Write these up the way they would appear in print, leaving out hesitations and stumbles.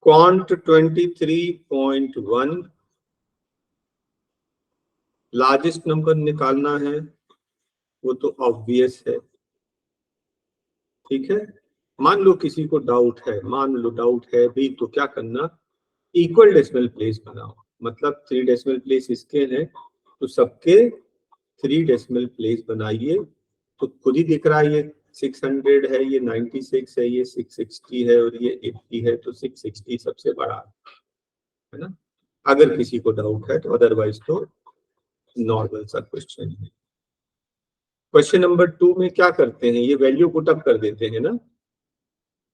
Quant 23.1 largest number निकालना है, वो तो ऑब्वियस है। ठीक है, मान लो किसी को डाउट है, मान लो डाउट है भी, तो क्या करना, इक्वल डेसिमल प्लेस बनाओ। मतलब 3 डेसिमल प्लेस इसके हैं तो सबके 3 डेसिमल प्लेस बनाइए। तो खुद ही दिख रहा है, ये 600 है, ये 96 है, ये 660 है और ये 80 है, तो 660 सबसे बड़ा है ना, अगर किसी को डाउट है तो। अदरवाइज तो नॉर्मल सा क्वेश्चन है। क्वेश्चन नंबर 2 में क्या करते हैं, ये वैल्यू पुट अप कर देते हैं ना,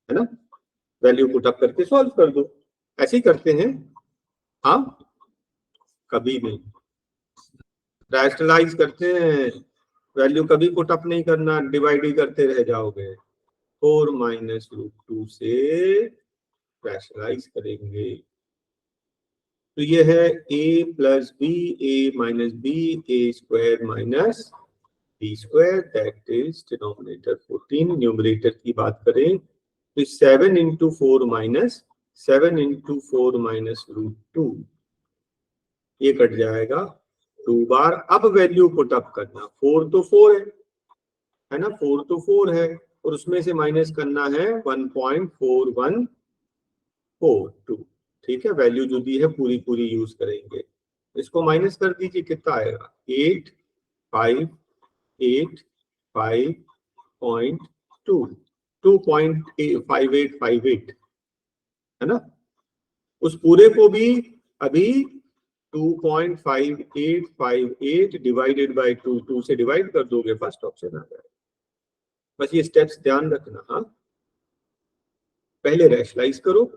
है ना, वैल्यू पुट अप करके सॉल्व कर दो, ऐसे ही करते हैं। हाँ, कभी भी रैशनलाइज करते हैं, वैल्यू कभी पुट अप नहीं करना, डिवाइड ही करते रह जाओगे। 4 माइनस रूट 2 से रैशनलाइज करेंगे, तो ये है a plus B, a minus B, A square minus B square, that is denominator 14। Numerator की बात करें तो 7 into 4 minus 7 into 4 minus root 2, ये कट जाएगा 2 बार। अब वैल्यू पुट अप करना, 4 तो 4 है ना, 4 तो 4 है, और उसमें से माइनस करना है 1.4142। ठीक है, वैल्यू जो दी है पूरी पूरी यूज करेंगे। इसको माइनस कर दीजिए, कितना आएगा, 85858.2, 2.5858 है ना। उस पूरे को भी अभी 2.5858 डिवाइडेड बाय 2 से डिवाइड कर दोगे, फर्स्ट ऑप्शन आ जाएगा। बस ये स्टेप्स ध्यान रखना। हाँ, पहले रैशनलाइज करो,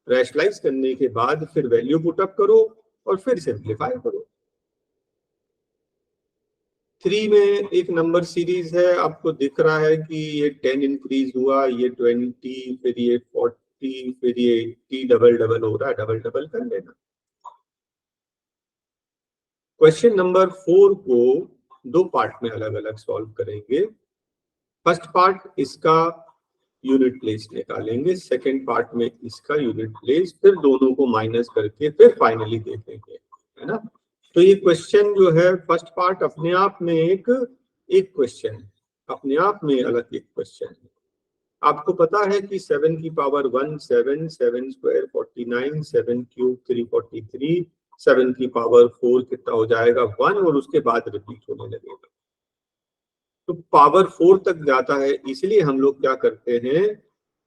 रैशनलाइज करने के बाद फिर वैल्यू पुट अप करो और फिर सिंप्लीफाई करो। 3 में एक नंबर सीरीज है, आपको दिख रहा है कि ये 10 इंक्रीज हुआ, ये 20, फिर ये 40, फिर ये 80, डबल डबल हो रहा है, डबल डबल कर लेना। क्वेश्चन नंबर 4 को 2 पार्ट में अलग अलग सॉल्व करेंगे। फर्स्ट पार्ट इसका यूनिट प्लेस निकालेंगे, सेकेंड पार्ट में इसका यूनिट प्लेस, फिर दोनों को माइनस करके फिर फाइनली देखेंगे, है ना। तो ये क्वेश्चन जो है, फर्स्ट पार्ट अपने आप में एक क्वेश्चन है, अपने आप में अलग एक क्वेश्चन है। आपको पता है कि 7 की पावर 1 7, 7 स्क्वायर 49, 7 क्यूब 343, 7 की पावर 4 कितना हो जाएगा 1, और उसके बाद रिपीट होने लगेगा। तो पावर 4 तक जाता है, इसलिए हम लोग क्या करते हैं,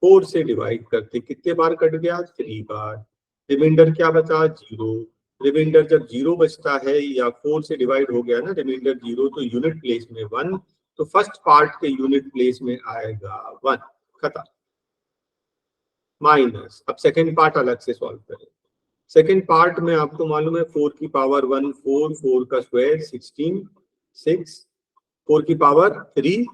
4 से डिवाइड करते। कितने बार कट गया, 3 बार। रिमाइंडर क्या बचा, 0। रिमाइंडर जब 0 बचता है या 4 से डिवाइड हो गया ना, रिमाइंडर 0, तो यूनिट प्लेस में 1, तो फर्स्ट पार्ट के यूनिट प्लेस में आएगा 1, खत्म, माइनस। अब सेकेंड पार्ट अलग से सॉल्व करें। सेकेंड पार्ट में आपको मालूम है 4 की पावर 1 4, 4 का स्क्वायर 16, 6, 4 की पावर 3,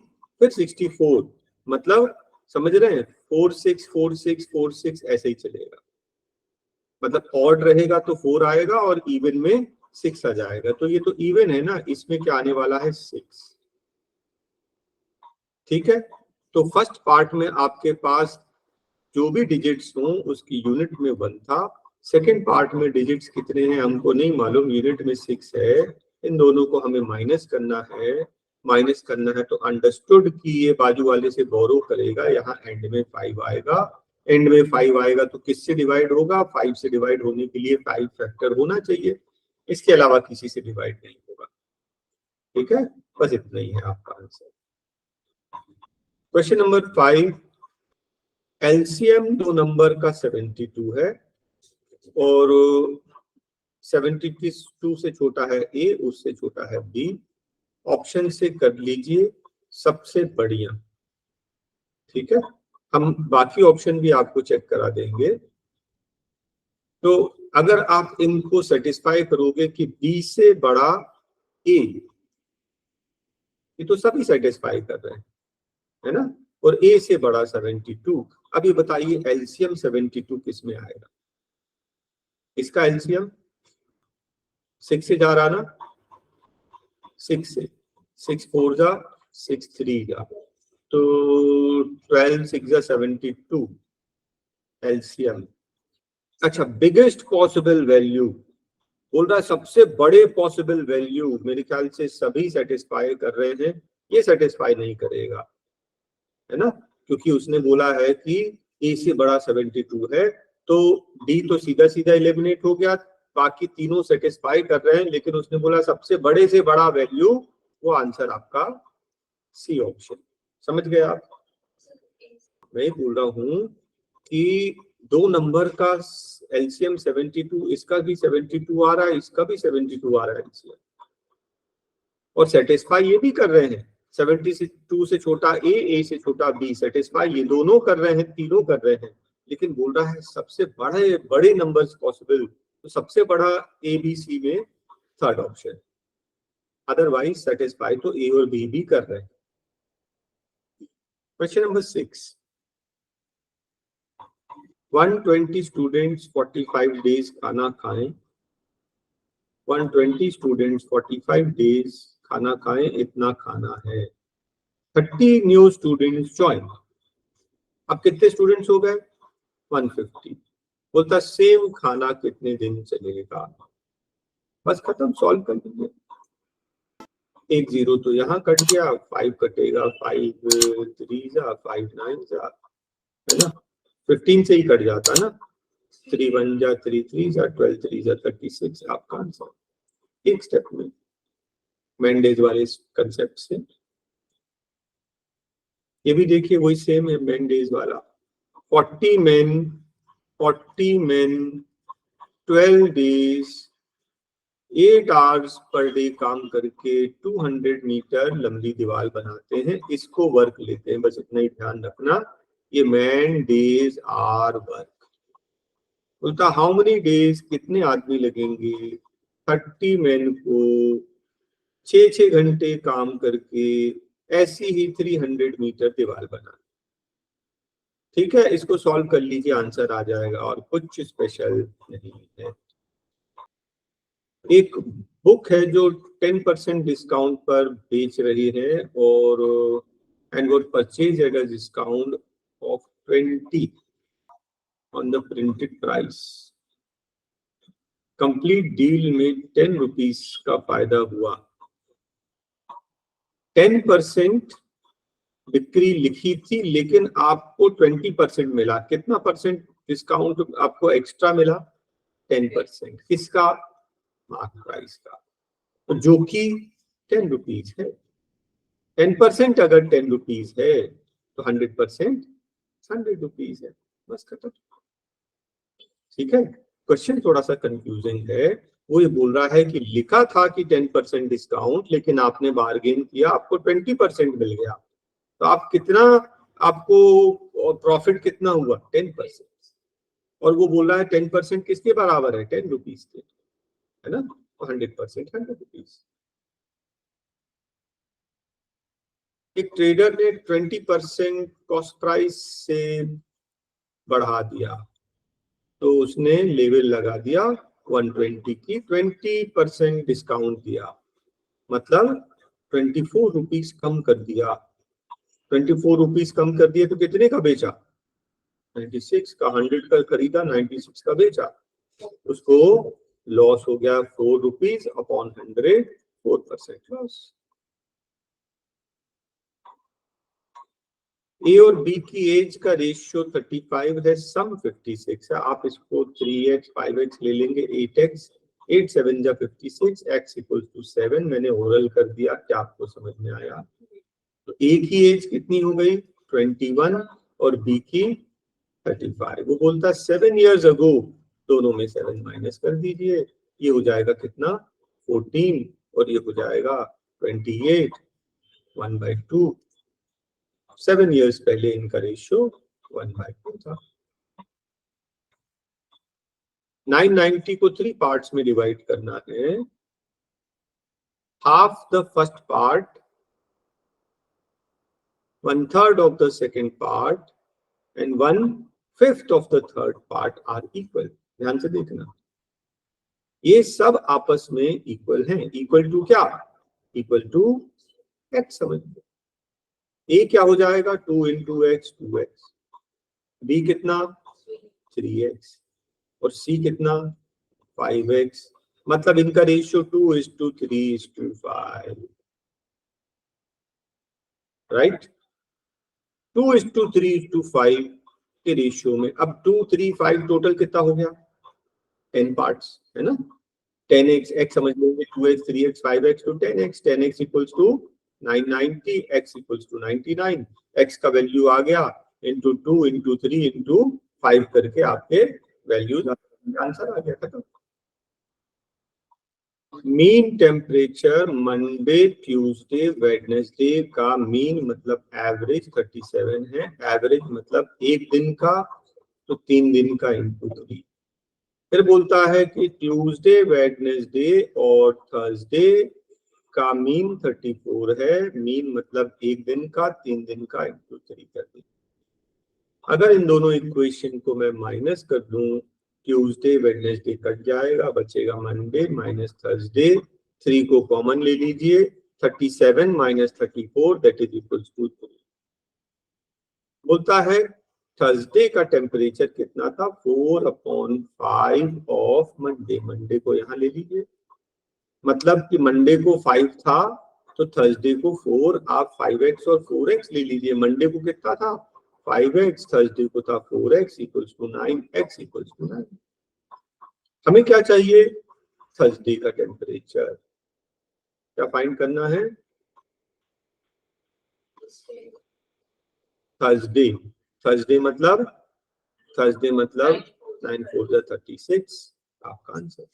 फिर 64, मतलब समझ रहे हैं, 4 6 4 6 4 6 ऐसे ही चलेगा। मतलब ऑड रहेगा तो 4 आएगा और इवन में 6 आ जाएगा। तो ये तो इवन है ना, इसमें क्या आने वाला है, 6। ठीक है, तो फर्स्ट पार्ट में आपके पास जो भी डिजिट्स हों उसकी यूनिट में 1 था। सेकेंड पार्ट में डिजिट्स कितने हैं हमको नहीं मालूम, यूनिट में 6 है। इन दोनों को हमें माइनस करना है। माइनस करना है तो अंडरस्टूड कि ये बाजू वाले से बोरो करेगा, यहाँ एंड में 5 आएगा। एंड में 5 आएगा तो किससे डिवाइड होगा, 5 से डिवाइड होने के लिए 5 फैक्टर होना चाहिए, इसके अलावा किसी से डिवाइड नहीं होगा। ठीक है, बस इतना ही है आपका आंसर। क्वेश्चन नंबर 5, एलसीएम दो नंबर का 72 है और 72 से छोटा है ए, उससे छोटा है बी। ऑप्शन से कर लीजिए सबसे बढ़िया। ठीक है, हम बाकी ऑप्शन भी आपको चेक करा देंगे। तो अगर आप इनको सेटिस्फाई करोगे कि बी से बड़ा ए, ये तो सभी सेटिस्फाई कर रहे हैं, है ना, और ए से बड़ा 72। अब ये बताइए एलसीएम 72 किस में आएगा। इसका एलसीएम 6 से जा रहा ना, 6 से, 6 4 जा 6 3 जा, तो 12 6 जा 72 एलसीएम। अच्छा, बिगेस्ट पॉसिबल वैल्यू बोल रहा है, सबसे बड़े पॉसिबल वैल्यू। मेरे ख्याल से सभी सेटिस्फाई कर रहे हैं, ये सेटिस्फाई नहीं करेगा, है ना, क्योंकि उसने बोला है कि ए से बड़ा 72 है, तो डी तो सीधा सीधा एलिमिनेट हो गया, बाकी तीनों सेटिस्फाई कर रहे हैं, लेकिन उसने बोला सबसे बड़े से बड़ा वैल्यू, वो आंसर आपका सी ऑप्शन। समझ गए आप? मैं बोल रहा हूं कि दो नंबर का एलसीएम 72, इसका भी 72 आ रहा है, इसका भी 72 आ रहा है एलसीएम, और सेटिस्फाई ये भी कर रहे हैं। 72 से छोटा ए से छोटा बी, सेटिस्फाई ये दोनों कर रहे हैं, तीनों कर रहे हैं, लेकिन बोल रहा है सबसे बड़े बड़े नंबर्स पॉसिबल, तो सबसे बड़ा ए बी सी में थर्ड ऑप्शन, अदरवाइज सेटिस्फाई तो ए और बी भी कर रहे हैं। क्वेश्चन नंबर 6, 120 स्टूडेंट्स 45 डेज खाना खाएं, 120 स्टूडेंट्स 45 डेज खाना खाएं, इतना खाना है। 30 न्यू स्टूडेंट्स ज्वाइन, अब कितने स्टूडेंट्स हो गए? 150। बोलता सेम खाना कितने दिन चलेगा? बस खत्म, सॉल्व कर दीजिए। एक जीरो तो यहाँ कट गया, 5 कटेगा, 5 3 जा, 5 9 जा, है ना, 15 से ही कट जाता है ना, 3 1 जा, 3 3 जा, 12 3 जा, 36 आपका आंसर। एक स्टेप में मेंडेज वाले कंसेप्ट से ये भी देखिए, वही सेम है मेंडेज वाला। 40 men 12 days 8 hours per day काम करके 200 मीटर लंबी दीवार बनाते हैं, इसको वर्क लेते हैं। बस इतना ही ध्यान रखना, ये मैन डेज आर वर्क। बोलता हाउ मेनी डेज, कितने आदमी लगेंगे 30 मैन को 6 घंटे काम करके ऐसी ही 300 मीटर दीवार बना। ठीक है, इसको सॉल्व कर लीजिए, आंसर आ जाएगा, और कुछ स्पेशल नहीं है। एक बुक है जो 10% डिस्काउंट पर बेच रही है, और and would purchase at a discount of 20 on the printed price. Complete deal में 10 रुपीज का फायदा हुआ। 10% बिक्री लिखी थी, लेकिन आपको 20% मिला। कितना परसेंट डिस्काउंट आपको एक्स्ट्रा मिला? 10%। किसका? मार्क प्राइस का, तो जो कि 10 रुपीज है। 10% अगर 10 रुपीज है तो 100% 100 रुपीज है। बस खत्म। ठीक है, क्वेश्चन थोड़ा सा कंफ्यूजिंग है। वो ये बोल रहा है कि लिखा था कि 10% डिस्काउंट, लेकिन आपने बार्गेन किया, आपको 20% मिल गया, तो आप कितना, आपको प्रॉफिट कितना हुआ? 10%। और वो बोल रहा है 10% किसके बराबर है? 10 रुपीज के, है ना, तो 100% 100 रुपीज। एक ट्रेडर ने 20% कॉस्ट प्राइस से बढ़ा दिया, तो उसने लेवल लगा दिया 120 की, 20% डिस्काउंट दिया, मतलब 24 रुपीज कम कर दिया। 24 रुपीज कम कर दिया तो कितने का बेचा? 96 का। 100 का खरीदा, 96 का बेचा, उसको लॉस हो गया 4 रुपीज अपॉन 100, 4% लॉस। ए और बी की एज का रेशियो 35 है, सम 56 है। आप इसको 3x 5x ले लेंगे, 8x, 8 7 जा 56, x इक्वल टू 7। मैंने ओरल कर दिया, क्या आपको समझ में आया? तो ए की एज कितनी हो गई? 21, और बी की 35। वो बोलता है 7 years ago, दोनों में 7 माइनस कर दीजिए, ये हो जाएगा कितना? 14, और ये हो जाएगा 28, 1/2। 7 years पहले इनका रेशियो 1/2 था। 990 को 3 पार्ट्स में डिवाइड करना है। Half the first part, 1/3 of the second part, and 1/5 of the third part are equal. ध्यान से देखना, ये सब आपस में इक्वल हैं। इक्वल टू क्या? Equal to x. समझ लो, ए क्या हो जाएगा? 2 × x 2x, बी कितना? 3x, और C कितना 5x, मतलब इनका रेशियो 2:3:5, राइट। 2:3:5 के रेशियो में अब 2, 3, 5 टोटल कितना हो गया 10 पार्ट्स है ना। 10x, x समझ लेंगे 2x 3x 5x तो 10x, 10x equals to 990, x equals to 99, x का वैल्यू आ गया इंटू 2 इंटू 3 इंटू 5 करके आपके वैल्यूज आंसर आ गया, खत्म। Mean temperature Monday Tuesday Wednesday का मीन मतलब एवरेज 37 है, एवरेज मतलब एक दिन का तो 3 दिन का इंटू 3। फिर बोलता है कि ट्यूसडे वेडनेसडे और थर्सडे का मीन 34 है, मीन मतलब एक दिन का 3 दिन का इंटू 3 कर दी। अगर इन दोनों इक्वेशन को मैं माइनस कर दूं, ट्यूसडे वेडनेसडे कट जाएगा, बचेगा मंडे माइनस थर्सडे, 3 को कॉमन ले लीजिए, 37 minus 34 that is equals to 3। बोलता है थर्सडे का टेम्परेचर कितना था 4/5 ऑफ मंडे, मंडे को यहां ले लीजिए, मतलब कि मंडे को 5 था तो थर्सडे को 4, आप 5x और 4x ले लीजिए। मंडे को कितना था 5x, थर्सडे को था 4x equals to 9, x equals to 9। हमें क्या चाहिए थर्सडे का टेम्परेचर, क्या फाइंड करना है थर्सडे, थर्सडे मतलब 9 4 36 आपका आंसर।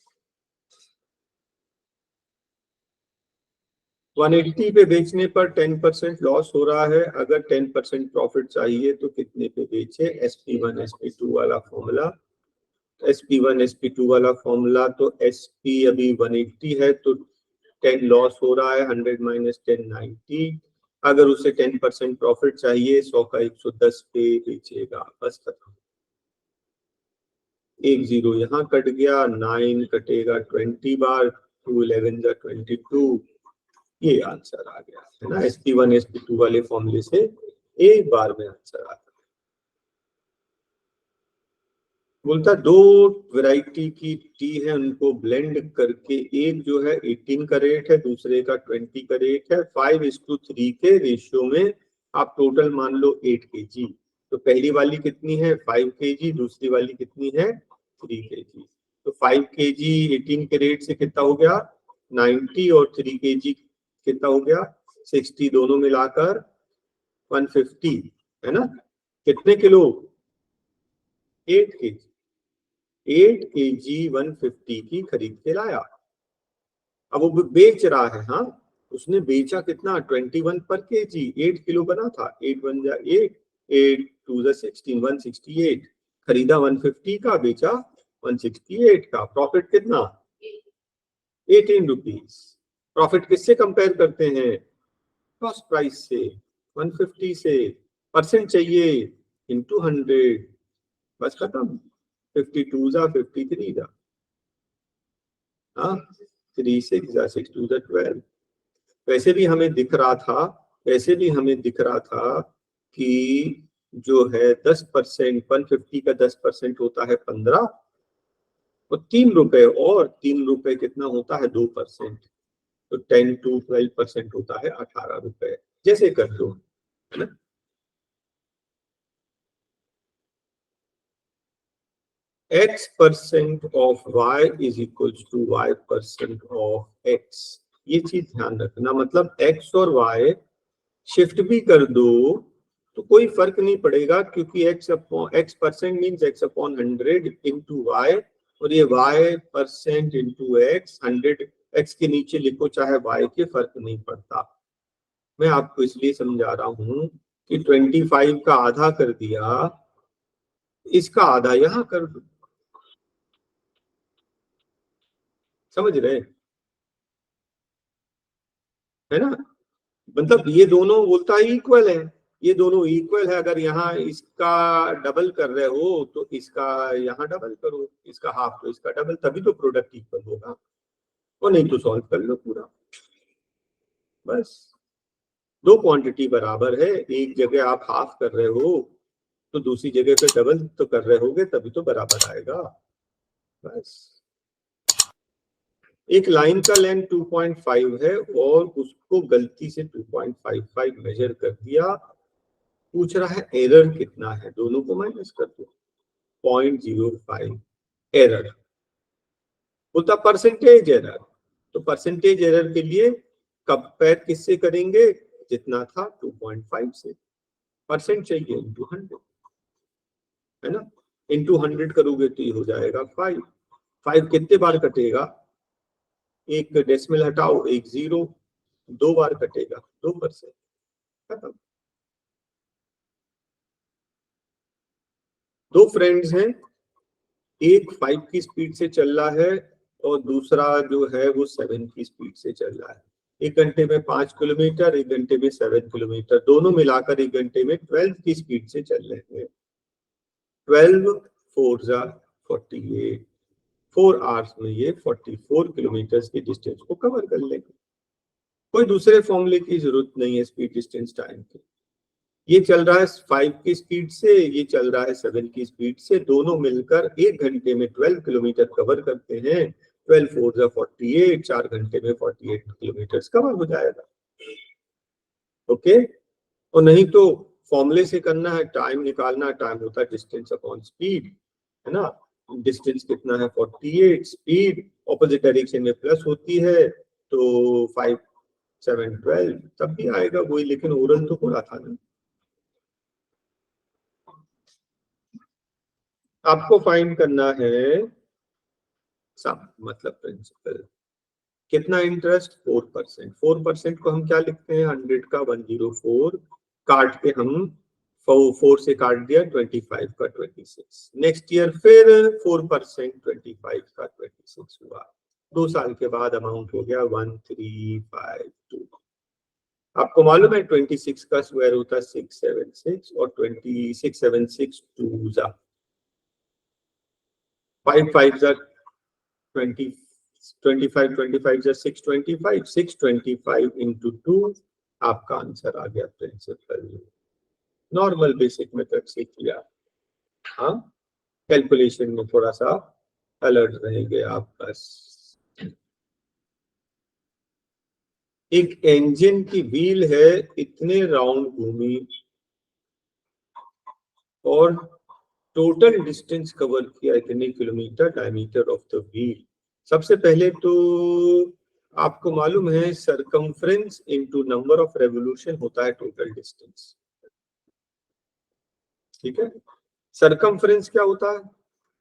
180 पे बेचने पर 10% लॉस हो रहा है, अगर 10% प्रॉफिट चाहिए तो कितने पे बेचे, SP1 SP2 वाला फॉर्मूला, SP1 SP2 वाला फॉर्मूला, तो SP अभी 180 है तो 10 लॉस हो रहा है, 100 माइनस 10 90, अगर उसे 10% प्रॉफिट चाहिए 100 का 110 पे बेचेगा, बस खत्म। 1 0 यहाँ कट गया, 9 कटेगा 20 बार, 2 11 22, ये आंसर आ गया है ना। SP1 SP2 वाले फॉर्मूले से एक बार में आंसर आता है। बोलता दो वैरायटी की टी है, उनको ब्लेंड करके एक जो है 18 का रेट है, दूसरे का 20 का रेट है, 5:3 के रेशियो में आप टोटल मान लो 8 kg, तो पहली वाली कितनी है 5 kg, दूसरी वाली कितनी है 3 kg, तो 5 kg 18 के रेट से कितना हो गया 90 और 3 kg कितना हो गया 60, दोनों मिलाकर 150 है ना। कितने किलो 8 kg, 8 kg 150 की खरीद के लाया। अब वो बेच रहा है, हाँ उसने बेचा कितना 21 पर केजी, 8 किलो बना था, 8 1 जा 8, 8 2 जा 16, 168, खरीदा 150 का, बेचा 168 का, प्रॉफिट कितना 18 रुपीज। प्रॉफिट किससे कंपेयर करते हैं कॉस्ट प्राइस से, 150 से, परसेंट चाहिए इंटू 100, बस खत्म, 52 जा 53 जा, हाँ 3 6 जा 6 2 जा 12। वैसे भी हमें दिख रहा था, वैसे भी हमें दिख रहा था कि जो है 10%, 150 का 10% होता है 15, और 3 रुपए, और 3 रुपए कितना होता है 2%, तो 10 to 12% होता है 18 रुपए, जैसे कर लो है ना। X% of Y is equals to Y% of X, ये चीज ध्यान रखना, मतलब X और Y शिफ्ट भी कर दो तो कोई फर्क नहीं पड़ेगा, क्योंकि X% means X/100 into Y, और ये Y% इंटू X, 100 X के नीचे लिखो चाहे Y के, फर्क नहीं पड़ता। मैं आपको इसलिए समझा रहा हूं कि 25 का आधा कर दिया, इसका आधा यहां कर दो, समझ रहे है ना। मतलब ये दोनों बोलता है इक्वल है, ये दोनों इक्वल है, अगर यहाँ इसका डबल कर रहे हो तो इसका यहाँ डबल करो, इसका हाफ तो इसका डबल, तभी तो प्रोडक्ट इक्वल होगा, और नहीं तो सॉल्व कर लो पूरा, बस। दो क्वांटिटी बराबर है, एक जगह आप हाफ कर रहे हो तो दूसरी जगह पे डबल तो कर रहे होगे, तभी तो बराबर आएगा। बस एक लाइन का लेंथ 2.5 है और उसको गलती से 2.55 मेजर कर दिया, पूछ रहा है एरर कितना है, दोनों को माइनस कर दो, 0.05 एरर, बोलता परसेंटेज एरर। तो परसेंटेज एरर के लिए कंपेयर किससे करेंगे, जितना था 2.5 से, परसेंट चाहिए इंटू 100, है ना, इंटू 100 करोगे तो ये हो जाएगा 5। 5 कितने बार कटेगा, एक डेसिमल हटाओ, एक जीरो, 2 बार कटेगा, 2%, खत्म। दो फ्रेंड्स हैं, एक 5 की स्पीड से चल रहा है और दूसरा जो है वो 7 की स्पीड से चल रहा है। 1 घंटे में 5 किलोमीटर, 1 घंटे में 7 किलोमीटर, दोनों मिलाकर 1 घंटे में 12 की स्पीड से चल रहे हैं। 12 4 जा 48, 4 आवर्स में ये 44 किलोमीटर की डिस्टेंस को कवर कर लेंगे। कोई दूसरे फॉर्मूले की जरूरत नहीं है स्पीड डिस्टेंस टाइम की। ये चल रहा है 5 की स्पीड से, ये चल रहा है 7 की स्पीड से, दोनों मिलकर 1 घंटे में 12 किलोमीटर कवर करते हैं। 12 4 जा 48, 4 घंटे में 48 किलोमीटर कवर हो जाएगा। ओके, और नहीं तो फॉर्मूले से करना है, टाइम निकालना, टाइम होता है डिस्टेंस अपॉन स्पीड, है ना। डिस्टेंस कितना है 48, स्पीड ऑपोजिट डायरेक्शन में प्लस होती है, तो 5 7 12 तब भी आएगा वही, लेकिन ओरल तो पूरा था ना। आपको फाइंड करना है सम, मतलब प्रिंसिपल, कितना इंटरेस्ट 4%। 4% को हम क्या लिखते हैं, 100 का 104 काट के हम 4 से काट दिया, 25 का 26, नेक्स्ट ईयर फिर 4%, 25 का 26 हुआ, 2 साल के बाद अमाउंट हो गया 1352। आपको मालूम है 26 का स्क्वायर होता है 676 और 2676 2 जा 5 5 जा 20, 25 25 जा 625, 625 इंटू 2, आपका आंसर आ गया प्रिंसिपल। नॉर्मल बेसिक मेथड से किया, हाँ, कैलकुलेशन में थोड़ा सा अलर्ट रहेंगे आप बस। एक इंजन की व्हील है, इतने राउंड घूमी और टोटल डिस्टेंस कवर किया इतने kilometre, diameter of the wheel. सबसे पहले तो आपको मालूम है circumference into number of revolution होता है टोटल डिस्टेंस, ठीक है। सरकमफ्रेंस क्या होता है,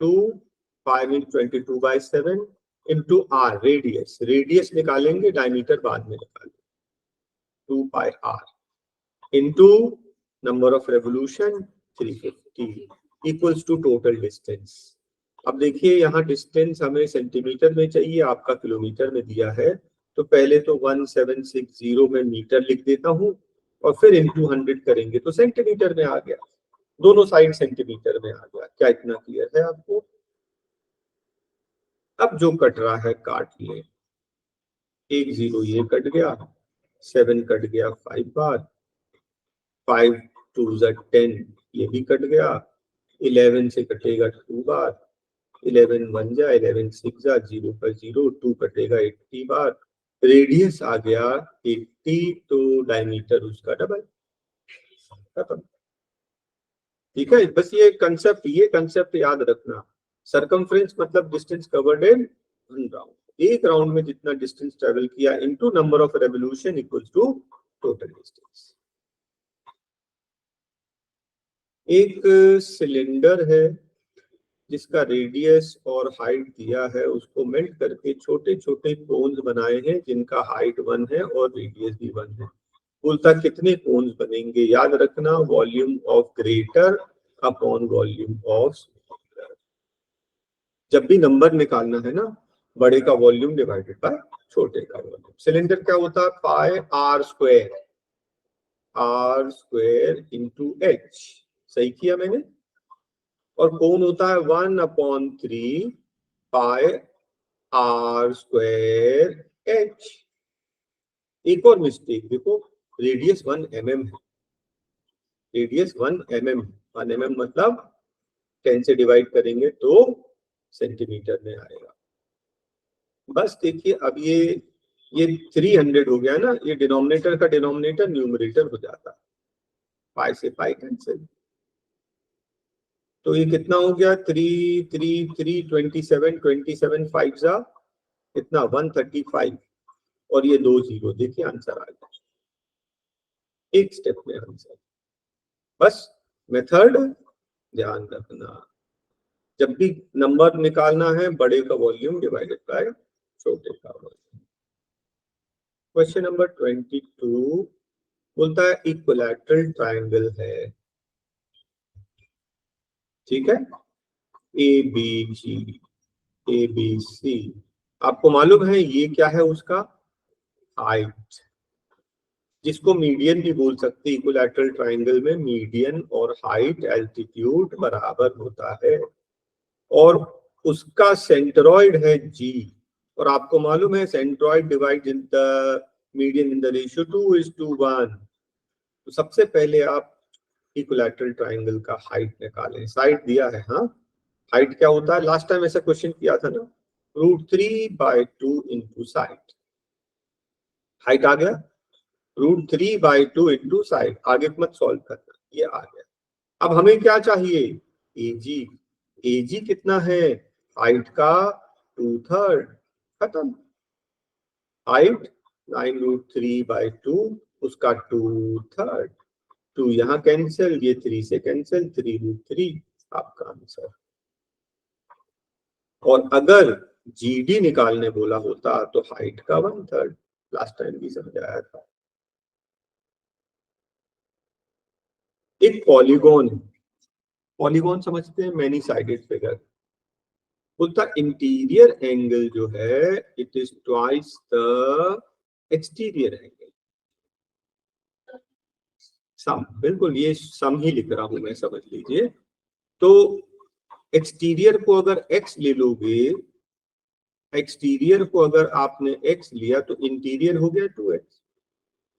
2 pi 22/7 into R, radius, radius निकालेंगे, डायमीटर बाद में निकालेंगे, 2 pi R into number of revolution 350 equals to total distance. अब देखिए यहाँ डिस्टेंस हमें सेंटीमीटर में चाहिए, आपका किलोमीटर में दिया है, तो पहले तो 1760 में मीटर लिख देता हूँ और फिर इंटू 100 करेंगे तो सेंटीमीटर में आ गया, दोनों साइड सेंटीमीटर में आ गया। क्या इतना क्लियर है आपको? अब जो कट रहा है काट लिए, 1 0 ये कट गया, 7 कट गया 5 बार, 5 2 10 ये भी कट गया, 11 से कटेगा 2 बार, 11 1 जा 11 6 जा 0 पर 0, 2 कटेगा 80 बार, रेडियस आ गया 80, तो डायमीटर उसका डबल, खत्म। ठीक है, बस ये कंसेप्ट याद रखना। सरकमफ्रेंस मतलब distance covered in one round, एक राउंड में जितना डिस्टेंस ट्रेवल किया into number of revolution equals to total distance. एक सिलेंडर है जिसका रेडियस और हाइट दिया है, उसको मेल्ट करके छोटे छोटे कोन्स बनाए हैं जिनका हाइट 1 है और रेडियस भी 1 है। बोलता कितने कोन्स बनेंगे, याद रखना volume of greater upon volume of smaller. जब भी नंबर निकालना है ना, बड़े का वॉल्यूम डिवाइडेड बाय छोटे का वॉल्यूम। सिलेंडर क्या होता है, पाई आर स्क्वायर इंटू एच, सही किया मैंने। और कोण होता है 1/3 पाई आर स्क्वायर एच। एक और मिस्टेक देखो, रेडियस 1 mm है, रेडियस 1 mm, 1 mm मतलब 10 से डिवाइड करेंगे तो सेंटीमीटर में आएगा। बस देखिए अब ये 300 हो गया ना, ये डिनोमिनेटर का डिनोमिनेटर न्यूमरेटर हो जाता है, पाई से पाई कैंसिल, तो ये कितना हो गया 3 3 3 27 27 5 जा कितना 135 और ये 2 0। देखिए आंसर आ गया, एक स्टेप में आंसर। बस मेथड ध्यान रखना, जब भी नंबर निकालना है बड़े का वॉल्यूम डिवाइडेड बाय छोटे का वॉल्यूम। क्वेश्चन नंबर 22 बोलता है इक्विलैटरल ट्रायंगल है, ठीक है, A B ji A B C. आपको मालूम है ये क्या है, उसका हाइट, जिसको मीडियन भी बोल सकते हैं। इक्विलैटरल ट्रायंगल में मीडियन और हाइट एल्टीट्यूड बराबर होता है, और उसका सेंट्रॉइड है जी, और आपको मालूम है centroid divide in the median in the ratio 2:1। तो सबसे पहले आप इक्विलैटरल ट्रायंगल का हाइट निकालें। साइड दिया है, हाँ, हाइट क्या होता है, लास्ट टाइम ऐसा क्वेश्चन किया था ना, √3/2 इंटू साइड। हाइट आ गया, √3/2 इंटू साइड, आगे मत सॉल्व करना, ये आ गया। अब हमें क्या चाहिए, एजी। एजी कितना है, हाइट का 2/3, खत्म। हाइट 9√3/2, उसका 2/3, 2 यहाँ कैंसिल, ये 3 से कैंसिल, 3√3 आपका आंसर। और अगर जीडी निकालने बोला होता तो हाइट का 1/3, लास्ट टाइम भी समझाया था। एक पॉलीगॉन, पॉलीगॉन समझते हैं, मैनी साइडेड फिगर। बोलता इंटीरियर एंगल जो है it is twice the exterior angle. Sum, बिल्कुल ये सम ही लिख रहा हूं मैं, समझ लीजिए। तो एक्सटीरियर को अगर x ले लोगे, एक्सटीरियर को अगर आपने x लिया तो इंटीरियर हो गया 2x।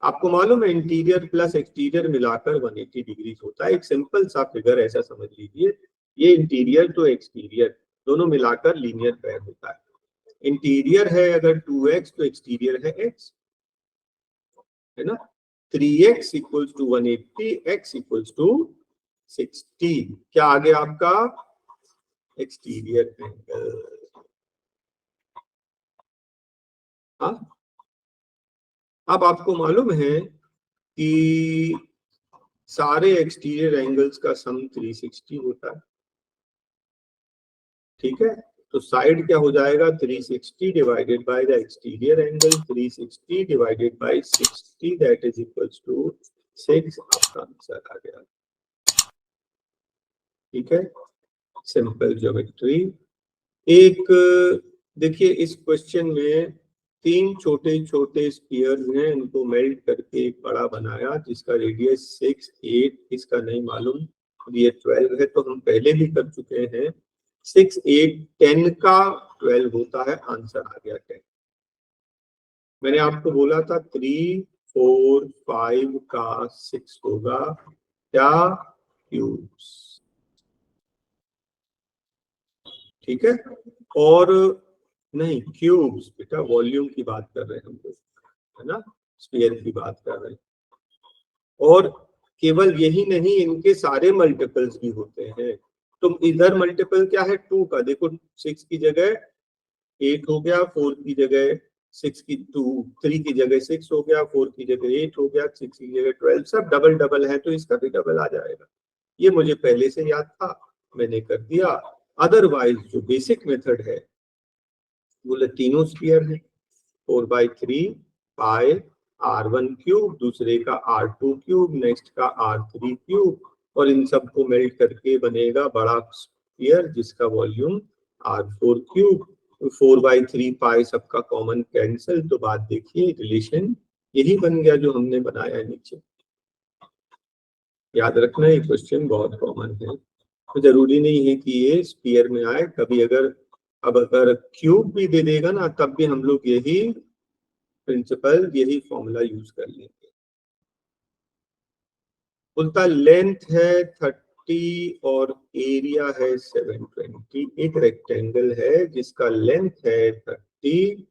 आपको मालूम है इंटीरियर प्लस एक्सटीरियर मिलाकर 180 डिग्री होता है। एक सिंपल सा फिगर ऐसा समझ लीजिए, ये इंटीरियर तो एक्सटीरियर दोनों मिलाकर लीनियर पैर होता है। इंटीरियर है अगर 2x तो एक्सटीरियर है x, है ना। 3x equals to 180, x equals to 60। क्या आ गया आपका एक्सटीरियर एंगल। हाँ, अब आपको मालूम है कि सारे एक्सटीरियर एंगल्स का सम 360 होता है, ठीक है। तो साइड क्या हो जाएगा, 360 divided by the exterior angle, 360 divided by 60 that is equals to 6। आपका आंसर आ गया, ठीक है, सिंपल ज्योमेट्री। एक देखिए इस क्वेश्चन में 3 छोटे छोटे स्फीयर्स हैं, इनको मेल्ट करके एक बड़ा बनाया जिसका रेडियस 6 8, इसका नहीं मालूम, ये 12 है तो हम पहले भी कर चुके हैं। 6 8 10 का 12 होता है, आंसर आ गया 10। मैंने आपको बोला था 3 4 5 का 6 होगा, क्या क्यूब्स, ठीक है। और नहीं क्यूब्स बेटा, वॉल्यूम की बात कर रहे हैं हम लोग, है ना, स्फीयर की बात कर रहे हैं। और केवल यही नहीं, इनके सारे मल्टीपल्स भी होते हैं। तो इधर मल्टीपल क्या है 2 का, देखो 6 की जगह 8 हो गया, 4 की जगह 6 की 2, 3 की जगह 6 हो गया, 4 की जगह 8 हो गया, 6 की जगह 12, सब डबल डबल है तो इसका भी डबल आ जाएगा। ये मुझे पहले से याद था, मैंने कर दिया। अदरवाइज जो बेसिक मेथड है, बोले तीनों स्फीयर है, 4/3 पाई R1 क्यूब, दूसरे का R2 क्यूब, नेक्स्ट का R3 क्यूब, और इन सबको मेल्ट करके बनेगा बड़ा स्फीयर जिसका वॉल्यूम R4 क्यूब। 4/3 पाई सबका कॉमन कैंसिल, तो बात देखिए रिलेशन यही बन गया जो हमने बनाया है नीचे। याद रखना ये क्वेश्चन बहुत कॉमन है, तो जरूरी नहीं है कि ये स्फीयर में आए, कभी अगर अब अगर क्यूब भी दे देगा ना तब भी हम लोग यही प्रिंसिपल, यही फॉर्मूला यूज कर लेंगे। बोलता लेंथ है 180 और एरिया है 720। एक रेक्टेंगल है जिसका लेंथ है 30,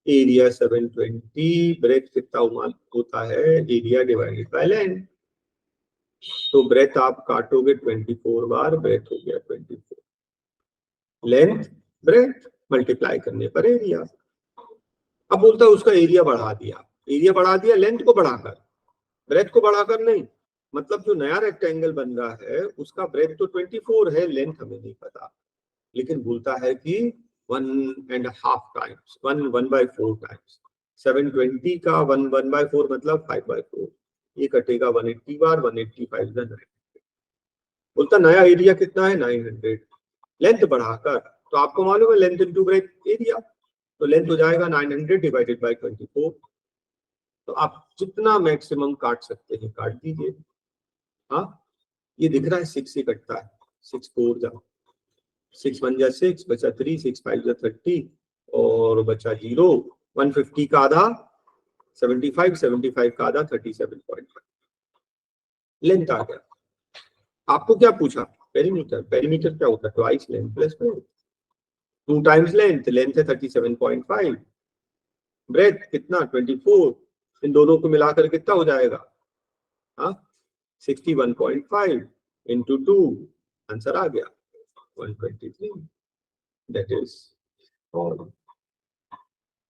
एरिया 720, ब्रेथ कितना होता है, एरिया डिवाइडेड बाय लेंथ। तो ब्रेथ आप काटोगे 24 बार, ब्रेथ हो गया 24, लेंथ ब्रेथ मल्टीप्लाई करने पर एरिया। अब बोलता है उसका एरिया बढ़ा दिया, एरिया बढ़ा दिया लेंथ को बढ़ाकर, ब्रेथ को बढ़ाकर नहीं। मतलब जो नया रेक्टेंगल बन रहा है उसका ब्रेथ तो 24 है, लेंथ हमें नहीं पता, लेकिन बोलता है कि 1.5 टाइम्स, 1/4 टाइम्स 720 का 1/4 मतलब 5/4, ये कटेगा 180 बार, 185 900। बोलता नया एरिया कितना है 900, लेंथ बढ़ाकर, तो आपको मालूम है लेंथ इंटू ब्रेथ एरिया, तो लेंथ हो जाएगा 900 डिवाइडेड बाय 24। तो आप जितना मैक्सिमम काट सकते हैं काट दीजिए। हाँ, ये दिख रहा है 6 से कटता है, 6 4 जा 6 1 जा 6 बचा 3, 6 5 जा 30 और बचा 0। 150 का आधा 75, 75 का आधा 37.5, लेंथ आ गया। आपको क्या पूछा, पेरीमीटर। पेरीमीटर क्या होता है, twice length plus breadth, 2 times length, length है 37.5, ब्रेथ कितना 24, इन दोनों को मिलाकर कितना हो जाएगा, हाँ 61.5 इंटू 2, आंसर आ गया 123। That is all.